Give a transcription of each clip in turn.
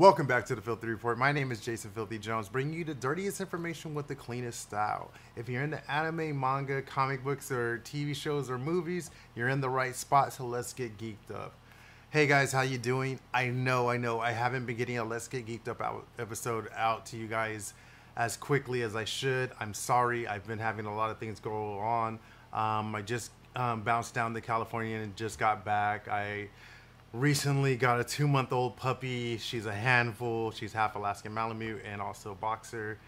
Welcome back to the Filthy Report. My name is Jason Filthy Jones, bringing you the dirtiest information with the cleanest style. If you're into anime, manga, comic books, or TV shows or movies, you're in the right spot, so let's get geeked up. Hey guys, how you doing? I know, I haven't been getting a Let's Get Geeked Up episode out to you guys as quickly as I should. I'm sorry, I've been having a lot of things go on. I just bounced down to California and just got back. I recently got a 2-month-old puppy. She's a handful. She's half Alaskan Malamute and also boxer.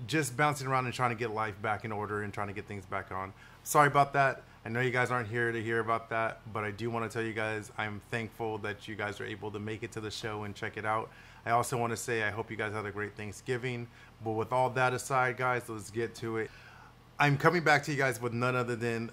Just bouncing around and trying to get life back in order and trying to get things back on. Sorry about that. I know you guys aren't here to hear about that, but I do want to tell you guys I'm thankful that you guys are able to make it to the show and check it out. I also want to say I hope you guys had a great Thanksgiving. But with all that aside, guys, let's get to it. I'm coming back to you guys with none other than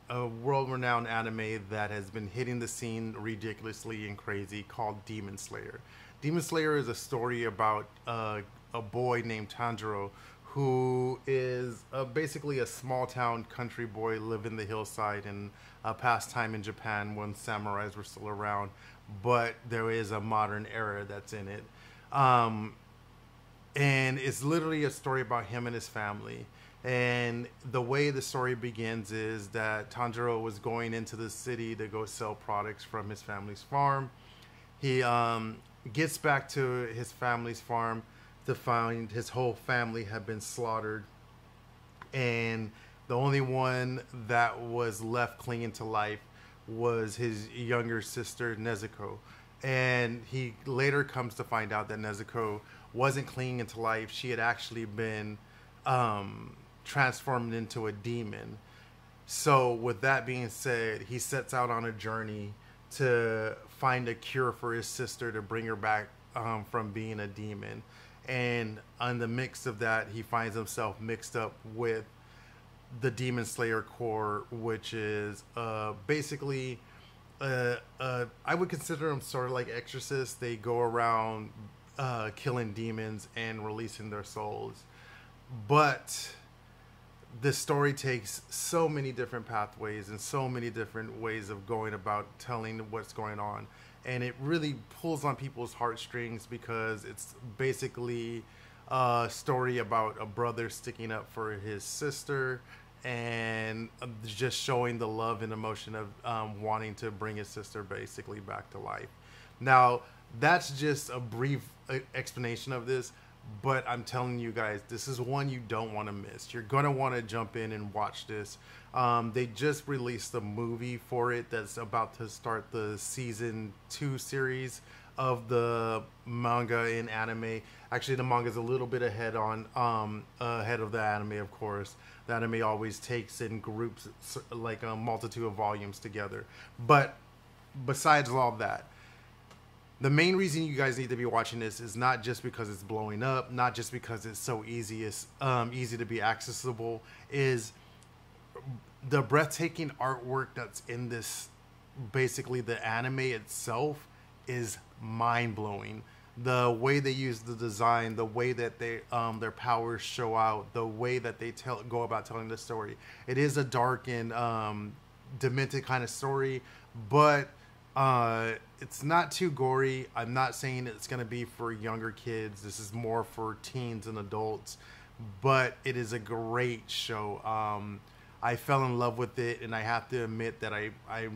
a world-renowned anime that has been hitting the scene ridiculously and crazy called Demon Slayer. Demon Slayer is a story about a boy named Tanjiro who is basically a small-town country boy living the hillside in a past time in Japan when samurais were still around, but there is a modern era that's in it. And it's literally a story about him and his family. And the way the story begins is that Tanjiro was going into the city to go sell products from his family's farm. He gets back to his family's farm to find his whole family had been slaughtered. And the only one that was left clinging to life was his younger sister, Nezuko. And he later comes to find out that Nezuko wasn't clinging to life. She had actually been transformed into a demon. So with that being said, he sets out on a journey to find a cure for his sister to bring her back from being a demon. And on the mix of that, he finds himself mixed up with the Demon Slayer Corps, which is basically I would consider them sort of like exorcists. They go around killing demons and releasing their souls. But the story takes so many different pathways and so many different ways of going about telling what's going on. And it really pulls on people's heartstrings because it's basically a story about a brother sticking up for his sister and just showing the love and emotion of wanting to bring his sister basically back to life. Now, that's just a brief explanation of this. But I'm telling you guys, this is one you don't want to miss. You're going to want to jump in and watch this. They just released a movie for it that's about to start the season 2 series of the manga and anime. Actually, the manga is a little bit ahead of the anime, of course. The anime always takes in groups like a multitude of volumes together. But besides all that, the main reason you guys need to be watching this is not just because it's blowing up, not just because it's so easy to be accessible, is the breathtaking artwork that's in this. Basically, the anime itself is mind-blowing. The way they use the design, the way that they their powers show out, the way that they go about telling the story. It is a dark and demented kind of story, but it's not too gory. I'm not saying it's going to be for younger kids. This is more for teens and adults, but it is a great show. I fell in love with it, and I have to admit that I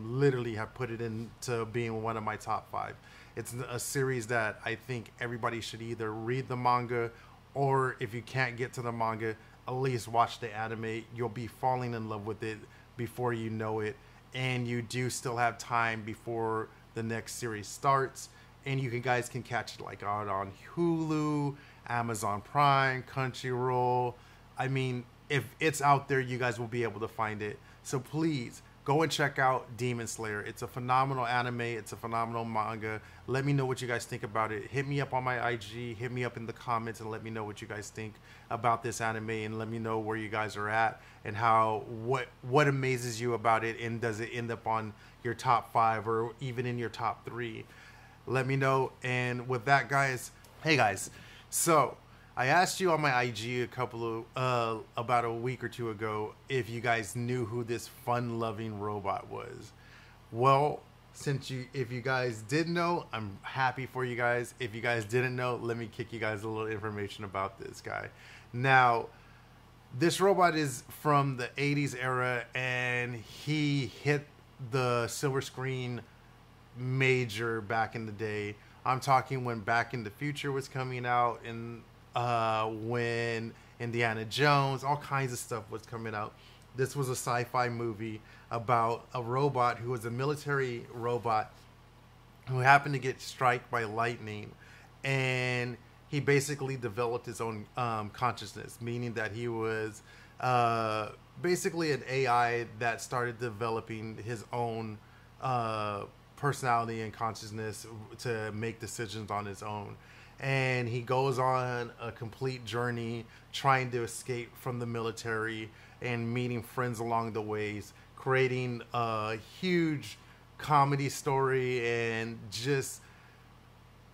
literally have put it into being one of my top 5. It's a series that I think everybody should either read the manga, or if you can't get to the manga, at least watch the anime. You'll be falling in love with it before you know it. And you do still have time before the next series starts. And you guys can catch it like out on Hulu, Amazon Prime, Crunchyroll. I mean, if it's out there, you guys will be able to find it. So please, go and check out Demon Slayer. It's a phenomenal anime. It's a phenomenal manga. Let me know what you guys think about it. Hit me up on my IG. Hit me up in the comments and let me know what you guys think about this anime. And let me know where you guys are at and what amazes you about it. And does it end up on your top 5 or even in your top 3? Let me know. And with that, guys, hey guys. So I asked you on my IG about a week or 2 ago if you guys knew who this fun-loving robot was. Well, if you guys did know, I'm happy for you guys. If you guys didn't know, let me kick you guys a little information about this guy. Now, this robot is from the 80s era, and he hit the silver screen major back in the day. I'm talking when Back in the Future was coming out, and when Indiana Jones, all kinds of stuff was coming out. This was a sci-fi movie about a robot who was a military robot who happened to get struck by lightning, and he basically developed his own consciousness, meaning that he was basically an AI that started developing his own personality and consciousness to make decisions on his own. And he goes on a complete journey trying to escape from the military and meeting friends along the ways, creating a huge comedy story and just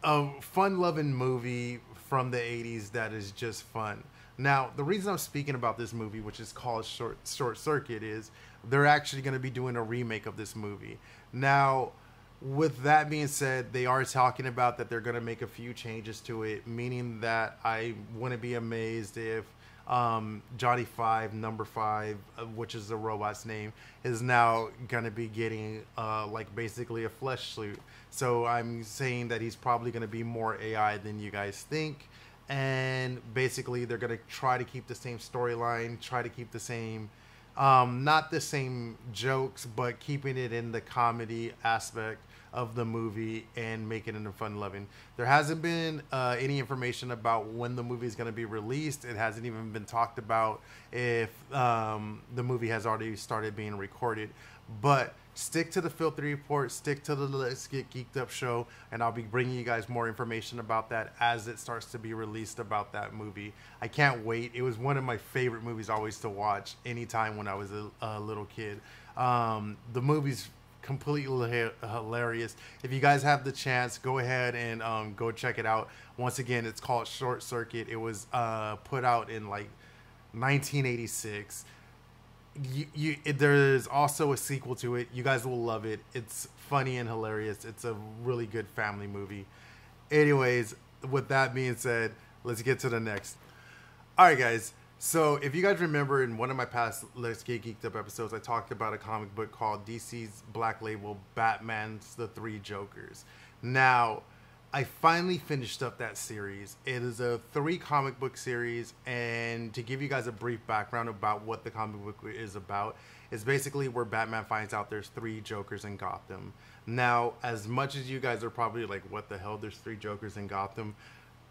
a fun-loving movie from the 80s that is just fun. Now, the reason I'm speaking about this movie, which is called Short Circuit, is they're actually going to be doing a remake of this movie. Now, with that being said, they are talking about that they're going to make a few changes to it, meaning that I wouldn't be amazed if Johnny Five, number 5, which is the robot's name, is now going to be getting like basically a flesh suit. So I'm saying that he's probably going to be more AI than you guys think. And basically they're going to try to keep the same storyline, try to keep the same, not the same jokes, but keeping it in the comedy aspect of the movie and making it fun-loving. There hasn't been any information about when the movie is going to be released. It hasn't even been talked about if the movie has already started being recorded. But stick to the Filthy Report, stick to the Let's Get Geeked Up show, and I'll be bringing you guys more information about that as it starts to be released about that movie. I can't wait. It was one of my favorite movies always to watch anytime when I was a little kid. The movie's completely hilarious. If you guys have the chance, go ahead and go check it out. Once again, it's called Short Circuit. It was put out in like 1986. There's also a sequel to it. You guys will love it. It's funny and hilarious. It's a really good family movie. Anyways, with that being said, let's get to the next. All right, guys. So if you guys remember, in one of my past Let's Get Geeked Up episodes, I talked about a comic book called DC's Black Label Batman's The Three Jokers. Now, I finally finished up that series. It is a 3 comic book series, and to give you guys a brief background about what the comic book is about, is basically where Batman finds out there's 3 Jokers in Gotham. Now, as much as you guys are probably like, what the hell, there's 3 Jokers in Gotham?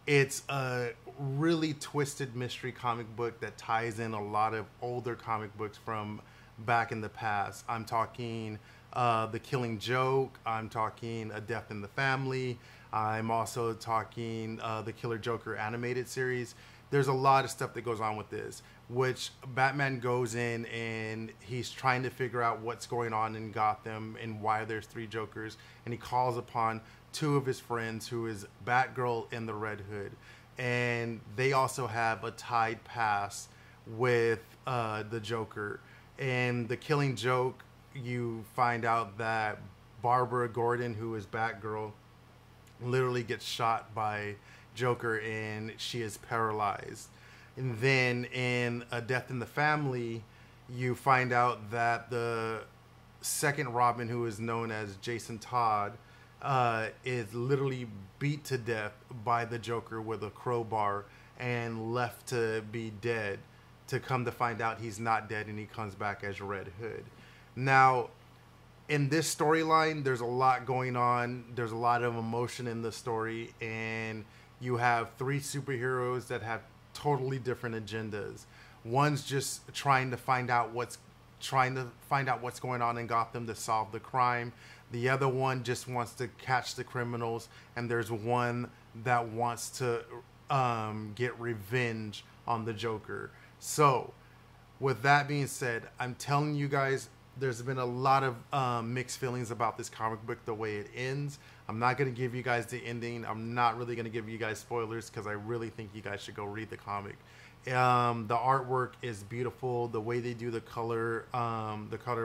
It's a really twisted mystery comic book that ties in a lot of older comic books from back in the past. I'm talking The Killing Joke. I'm talking A Death in the Family. I'm also talking the Killer Joker animated series. There's a lot of stuff that goes on with this, which Batman goes in and he's trying to figure out what's going on in Gotham and why there's 3 Jokers. And he calls upon 2 of his friends, who is Batgirl and the Red Hood. And they also have a tied past with the Joker. And The Killing Joke, you find out that Barbara Gordon, who is Batgirl, literally gets shot by Joker and she is paralyzed. And then in A Death in the Family, you find out that the second Robin, who is known as Jason Todd, is literally beat to death by the Joker with a crowbar and left to be dead, to come to find out he's not dead and he comes back as Red Hood. Now, in this storyline, there's a lot going on. There's a lot of emotion in the story, and you have 3 superheroes that have totally different agendas. One's just trying to find out what's going on in Gotham to solve the crime. The other one just wants to catch the criminals, and there's one that wants to get revenge on the Joker. So, with that being said, I'm telling you guys, there's been a lot of mixed feelings about this comic book, the way it ends. I'm not going to give you guys the ending. I'm not really going to give you guys spoilers because I really think you guys should go read the comic. The artwork is beautiful. The way they do the color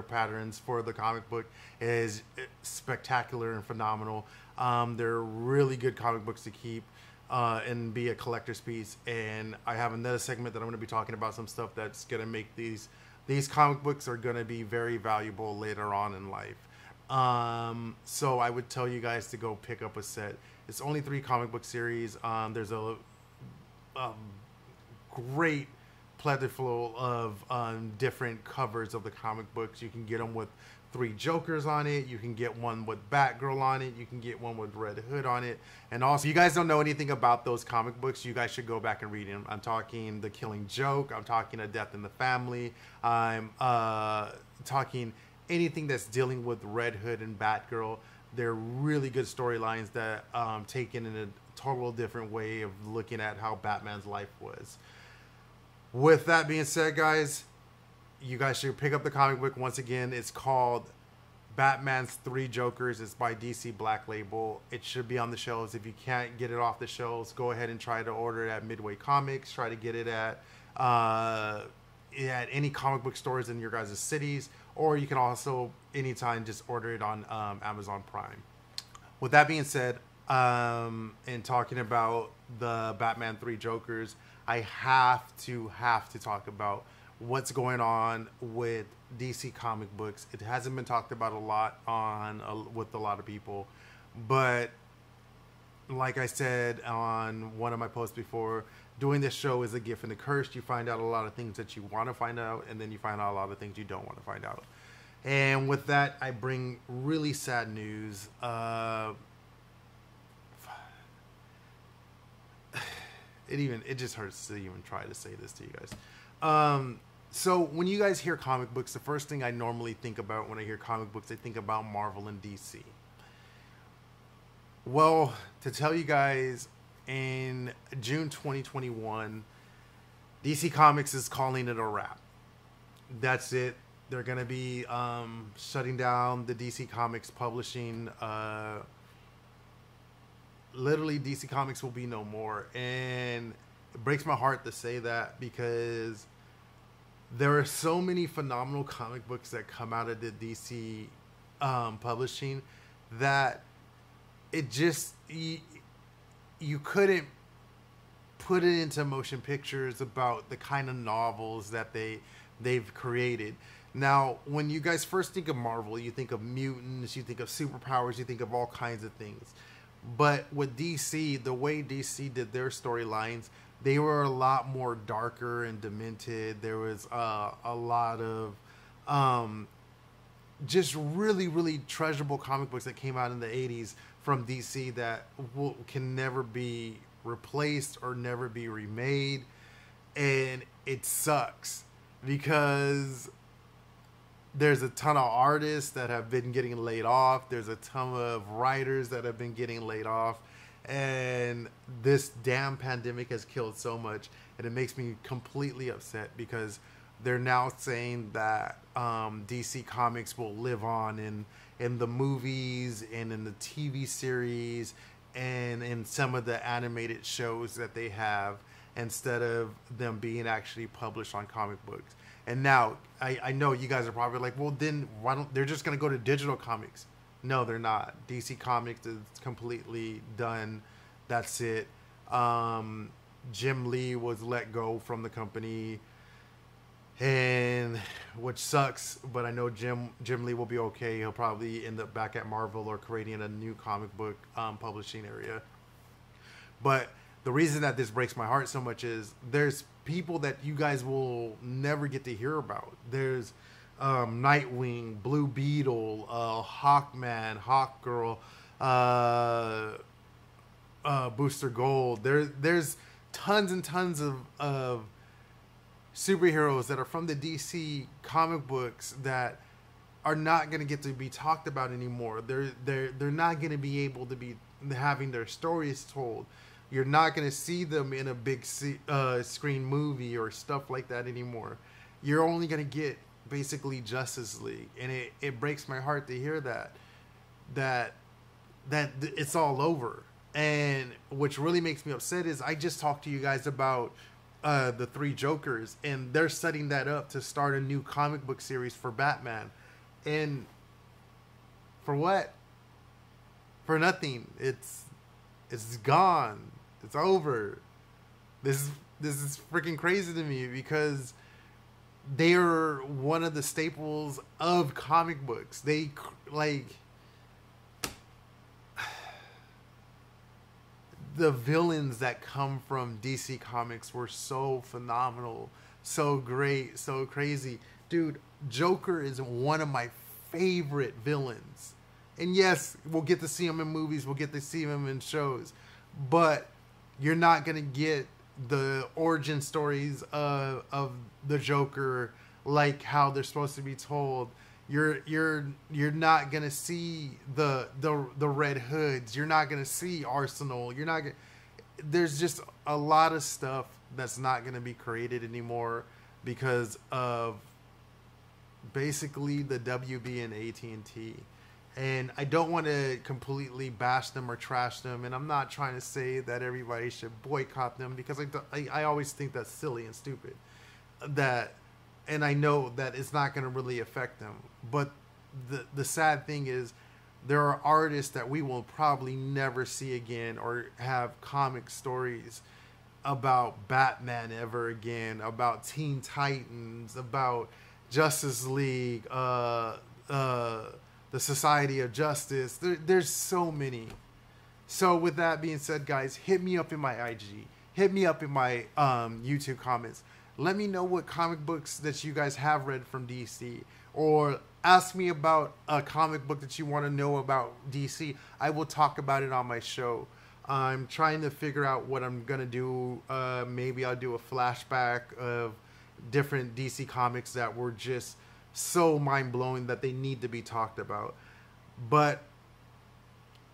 patterns for the comic book is spectacular and phenomenal. They're really good comic books to keep and be a collector's piece. And I have another segment that I'm going to be talking about some stuff that's going to make these comic books are going to be very valuable later on in life. So I would tell you guys to go pick up a set. It's only 3 comic book series. There's a great plentiful of different covers of the comic books. You can get them with 3 Jokers on it. You can get one with Batgirl on it. You can get one with Red Hood on it. And also, if you guys don't know anything about those comic books, you guys should go back and read them. I'm talking The Killing Joke. I'm talking A Death in the Family. I'm talking anything that's dealing with Red Hood and Batgirl. They're really good storylines that taken in a total different way of looking at how Batman's life was. With that being said, guys, you guys should pick up the comic book. Once again, it's called Batman's 3 Jokers. It's by DC Black Label. It should be on the shelves. If you can't get it off the shelves, go ahead and try to order it at Midway Comics. Try to get it at any comic book stores in your guys' cities. Or you can also, anytime, just order it on Amazon Prime. With that being said, and talking about the Batman 3 Jokers, I have to talk about what's going on with DC comic books. It hasn't been talked about a lot with a lot of people, but like I said on one of my posts before, doing this show is a gift and a curse. You find out a lot of things that you want to find out, and then you find out a lot of things you don't want to find out. And with that, I bring really sad news. It just hurts to even try to say this to you guys. So when you guys hear comic books, the first thing I normally think about when I hear comic books, I think about Marvel and DC. Well, to tell you guys, in June 2021, DC Comics is calling it a wrap. That's it. They're going to be shutting down the DC Comics publishing. Literally, DC Comics will be no more. And it breaks my heart to say that, because there are so many phenomenal comic books that come out of the DC publishing that it just, you couldn't put it into motion pictures about the kind of novels that they've created. Now, when you guys first think of Marvel, you think of mutants, you think of superpowers, you think of all kinds of things. But with DC, the way DC did their storylines, they were a lot more darker and demented. There was a lot of just really, really treasurable comic books that came out in the 80s from DC that can never be replaced or never be remade. And it sucks because there's a ton of artists that have been getting laid off. There's a ton of writers that have been getting laid off. And this damn pandemic has killed so much. And it makes me completely upset because they're now saying that DC Comics will live on in the movies and in the TV series and in some of the animated shows that they have, instead of them being actually published on comic books. And now, I know you guys are probably like, well, then why don't they're just going to go to digital comics? No, they're not. DC Comics is completely done. That's it. Jim Lee was let go from the company, and which sucks, but I know Jim Lee will be okay. He'll probably end up back at Marvel or creating a new comic book publishing area. But the reason that this breaks my heart so much is there's people that you guys will never get to hear about. There's Nightwing, Blue Beetle, Hawkman, Hawkgirl, Booster Gold. There's tons and tons of superheroes that are from the DC comic books that are not going to get to be talked about anymore. They're not going to be able to be having their stories told. You're not going to see them in a big screen movie or stuff like that anymore. You're only going to get basically Justice League. And it breaks my heart to hear that it's all over. And which really makes me upset is I just talked to you guys about the three Jokers, and they're setting that up to start a new comic book series for Batman. And for what? For nothing. It's gone. It's over. This is freaking crazy to me because they are one of the staples of comic books. They like the villains that come from DC Comics were so phenomenal, so great, so crazy. Dude, Joker is one of my favorite villains. And yes, we'll get to see him in movies, we'll get to see him in shows, but you're not going to get the origin stories of the Joker like how they're supposed to be told. You're not gonna see the Red Hoods. You're not gonna see Arsenal. You're not gonna, there's just a lot of stuff that's not gonna be created anymore because of basically the WB and AT&T. And I don't want to completely bash them or trash them, and I'm not trying to say that everybody should boycott them because I always think that's silly and stupid. And I know that it's not going to really affect them. But the sad thing is there are artists that we will probably never see again or have comic stories about Batman ever again, about Teen Titans, about Justice League, the Society of Justice. There's so many. So with that being said, guys, hit me up in my IG. Hit me up in my YouTube comments. Let me know what comic books that you guys have read from DC. Or ask me about a comic book that you want to know about DC. I will talk about it on my show. I'm trying to figure out what I'm going to do. Maybe I'll do a flashback of different DC comics that were just so mind-blowing that they need to be talked about. But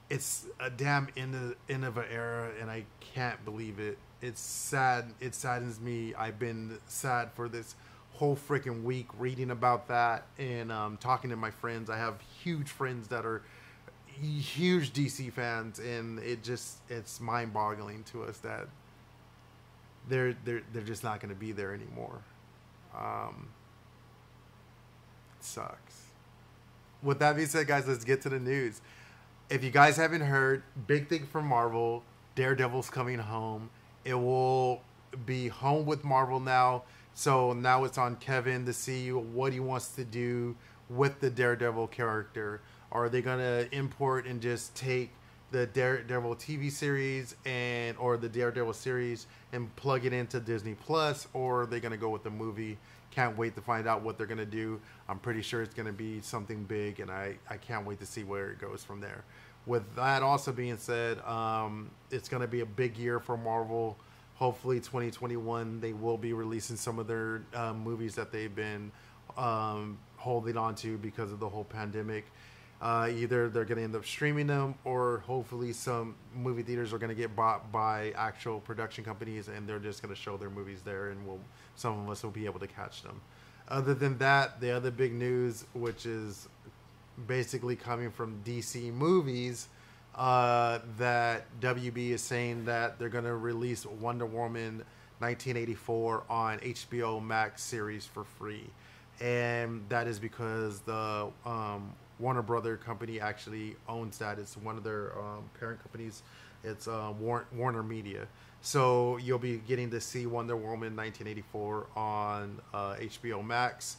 it's a damn end of an era, and I can't believe it. It's sad. It saddens me. I've been sad for this whole freaking week reading about that and talking to my friends. I have huge friends that are huge DC fans, and it's mind-boggling to us that they're just not going to be there anymore. Sucks. With that being said, guys, let's get to the news. If you guys haven't heard, big thing from Marvel, Daredevil's coming home. It will be home with Marvel now. So now it's on Kevin to see what he wants to do with the Daredevil character. Are they going to import and just take the Daredevil TV series or the Daredevil series and plug it into Disney Plus, or are they going to go with the movie? Can't wait to find out what they're going to do. I'm pretty sure it's going to be something big, and I can't wait to see where it goes from there. With that also being said, it's going to be a big year for Marvel. Hopefully 2021, they will be releasing some of their movies that they've been holding on to because of the whole pandemic. Either they're going to end up streaming them, or hopefully some movie theaters are going to get bought by actual production companies, and they're just going to show their movies there, and some of us will be able to catch them. Other than that, the other big news, which is basically coming from DC Movies, that WB is saying that they're going to release Wonder Woman 1984 on HBO Max series for free. And that is because the Warner Brother company actually owns that. It's one of their parent companies. It's Warner Media. So you'll be getting to see Wonder Woman 1984 on HBO Max.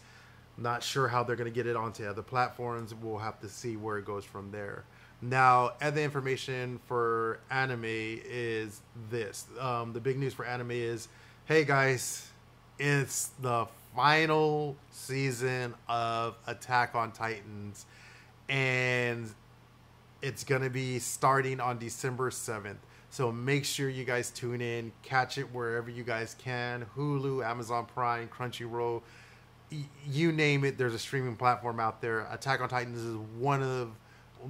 Not sure how they're going to get it onto other platforms. We'll have to see where it goes from there. Now, other information for anime is this. The big news for anime is, hey guys, it's the final season of Attack on Titans, and it's going to be starting on December 7th. So make sure you guys tune in, catch it wherever you guys can. Hulu, Amazon Prime, Crunchyroll, you name it, there's a streaming platform out there. Attack on Titans is one of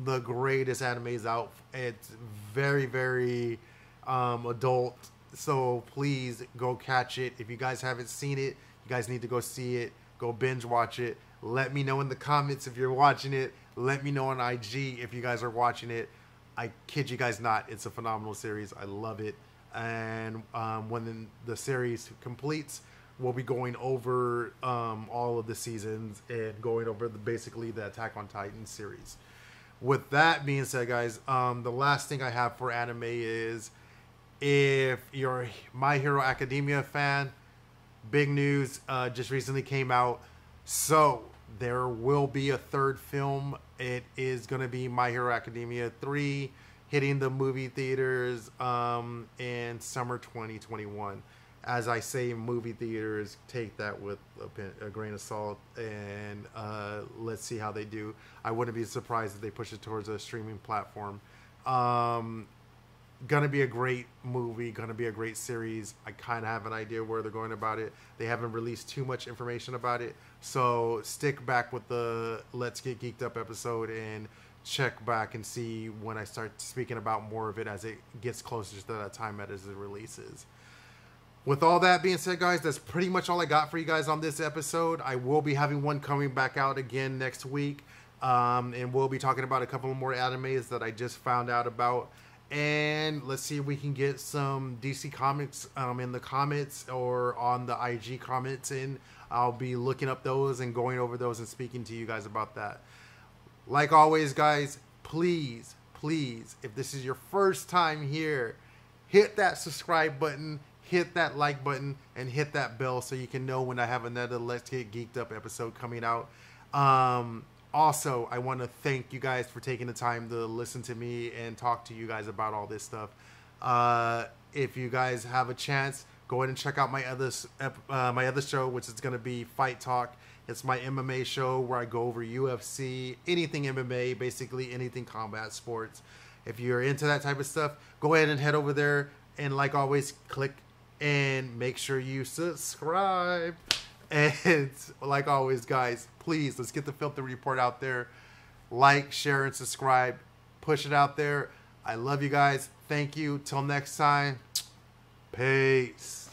the greatest animes out. It's very, very adult. So please go catch it. If you guys haven't seen it, you guys need to go see it. Go binge watch it. Let me know in the comments if you're watching it. Let me know on IG if you guys are watching it. I kid you guys not. It's a phenomenal series. I love it. And when the series completes, we'll be going over all of the seasons and going over basically the Attack on Titan series. With that being said, guys, the last thing I have for anime is, if you're a My Hero Academia fan, big news just recently came out. So there will be a third film. It is going to be My Hero Academia 3, hitting the movie theaters in summer 2021. As I say, movie theaters, take that with a grain of salt, and let's see how they do. I wouldn't be surprised if they push it towards a streaming platform. Gonna be a great movie, gonna be a great series. I kind of have an idea where they're going about it. They haven't released too much information about it, so stick back with the Let's Get Geeked Up episode and check back and see when I start speaking about more of it as it gets closer to that time as it releases. With all that being said, guys, that's pretty much all I got for you guys on this episode. I will be having one coming back out again next week, and we'll be talking about a couple more animes that I just found out about. And let's see if we can get some DC Comics in the comments or on the IG comments, and I'll be looking up those and going over those and speaking to you guys about that. Like always, guys, please, if this is your first time here, hit that subscribe button, hit that like button, and hit that bell so you can know when I have another Let's Get Geeked Up episode coming out. Also, I want to thank you guys for taking the time to listen to me and talk to you guys about all this stuff. If you guys have a chance, go ahead and check out my other show, which is going to be Fight Talk. It's my MMA show where I go over UFC, anything MMA, basically anything combat sports. If you're into that type of stuff, go ahead and head over there. And like always, click and make sure you subscribe. And like always, guys, please, let's get the Filthy Report out there. Like, share, and subscribe. Push it out there. I love you guys. Thank you. Till next time. Peace.